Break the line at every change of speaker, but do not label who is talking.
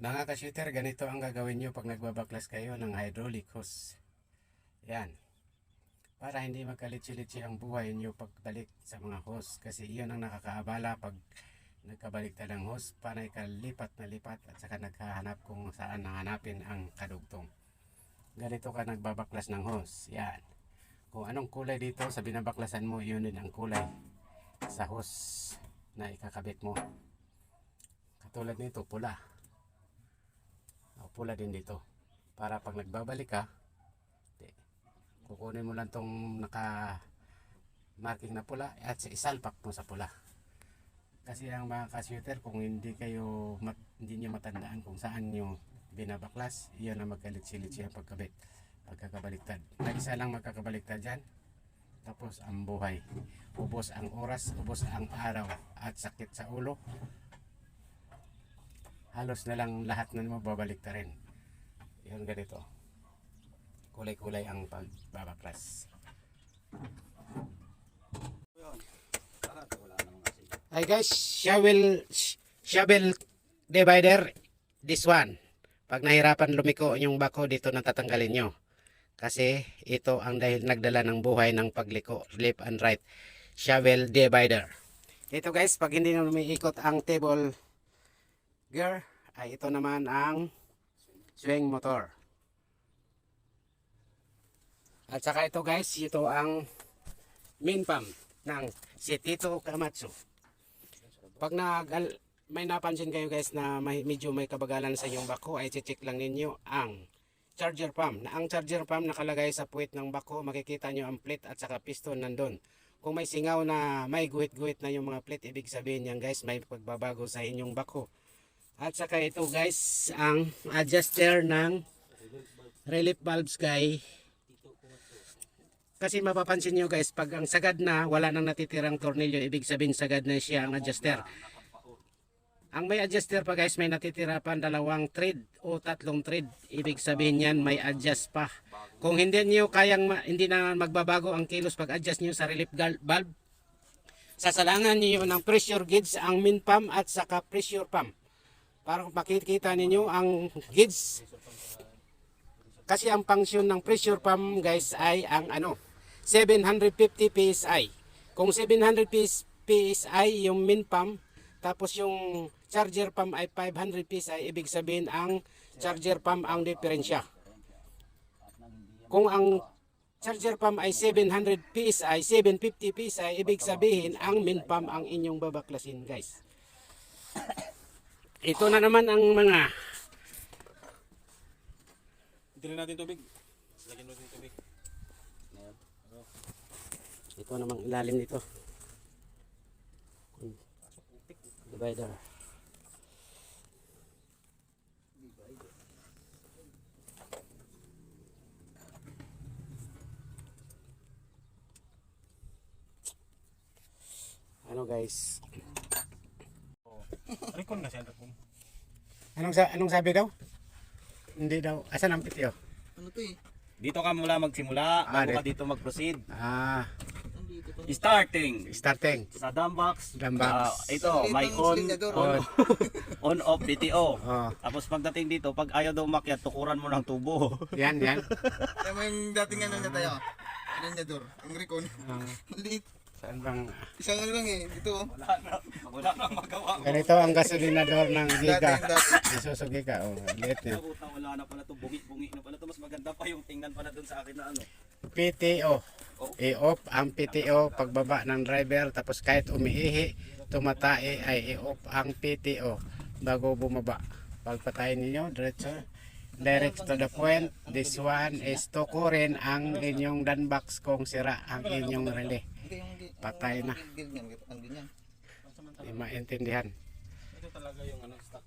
Mga ka-shooter, ganito ang gagawin nyo pag nagbabaklas kayo ng hydraulic hose. Yan. Para hindi magkalitsi-litsi ang buhay nyo pagbalik sa mga hose. Kasi iyon ang nakakaabala pag nagkabaliktad ng hose. Panay ka lipat na lipat at saka naghahanap kung saan nahanapin ang kadugtong. Ganito ka nagbabaklas ng hose. Yan. Kung anong kulay dito sa binabaklasan mo, yun din ang kulay sa hose na ikakabit mo. Katulad nito, pula. Pula din dito. Para pag nagbabalik ka, kukunin mo lang tong naka marking na pula at isalpak mo sa pula. Kasi ang mga ka-shooter, kung hindi nyo matandaan kung saan nyo binabaklas, iyon ang magkalit-silitsi ang pagkakabaliktad. May isa lang magkakabaliktad dyan, tapos ang buhay. Ubos ang oras, ubos ang araw at sakit sa ulo. Halos na lang lahat na mo babalik na rin. Yun ganito. Kulay-kulay ang pagbabaklas. Hi guys, shovel divider, this one. Pag nahirapan lumiko yung bako, dito na tatanggalin nyo. Kasi ito ang dahil nagdala ng buhay ng pagliko, left and right. Shovel divider. Ito guys, pag hindi na umiikot ang table gear, ay ito naman ang swing motor. At saka ito guys, ito ang main pump ng si Tito Kamatsu. Pag may napansin kayo guys na medyo may kabagalan sa inyong bako, ay check lang ninyo ang charger pump. Na ang charger pump nakalagay sa puwit ng bako, makikita nyo ang plate at saka piston nandun. Kung may singaw na may guhit-guhit na yung mga plate, ibig sabihin yan guys, may pagbabago sa inyong bako. At saka ito guys, ang adjuster ng relief valves guys. Kasi mapapansin nyo guys, pag ang sagad na, wala nang natitirang tornilyo, ibig sabihin sagad na siya ang adjuster. Ang may adjuster pa guys, may natitira pa 2 thread o 3 thread. Ibig sabihin yan, may adjust pa. Kung hindi nyo hindi na magbabago ang kilos pag adjust nyo sa relief valve, sasalangan nyo ng pressure gauge ang main pump at saka pressure pump. Para makikita ninyo ang gauge. Kasi ang function ng pressure pump guys ay ang 750 PSI. Kung 700 PSI yung main pump, tapos yung charger pump ay 500 PSI, ibig sabihin ang charger pump ang diferensya. Kung ang charger pump ay 700 PSI, 750 PSI, ibig sabihin ang main pump ang inyong babaklasin guys. Ito na naman ang mga
Tignan natin tubig. Lagyan natin tubig.
ito namang ilalim nito. Divider. Ano guys?
Recon na siya.
Anong sabi daw? Hindi daw. Asan ang pityo?
Ano to eh?
Dito ka mula magsimula, bago ka dito mag-proceed.
Starting
Sa dump box. Ito, may on off PTO. Tapos pagdating dito, pag ayaw daw umakyat, tukuran mo ng tubo.
Yan.
Tama yung dating ano na tayo. Linyador. Ang recon. Liit.
Saan bang?
Isang ano lang eh. Dito oh.
Wala nang magawa.
Ganito ang gasolinador ng Giga.
Dati.
Isuso Giga. Liit niya.
Wala na pala to, bungi na pala to. Mas maganda pa yung tingnan pala dun sa akin na ano.
PTO. I-off ang PTO pagbaba ng driver, tapos kahit umiihi, tumatae ay i-off ang PTO bago bumaba. Pagpatayin ninyo, direct to the point. This one is tukurin ang inyong danbox kung sira ang inyong relay. Patay na. Hindi maintindihan.
Ito talaga yung stock.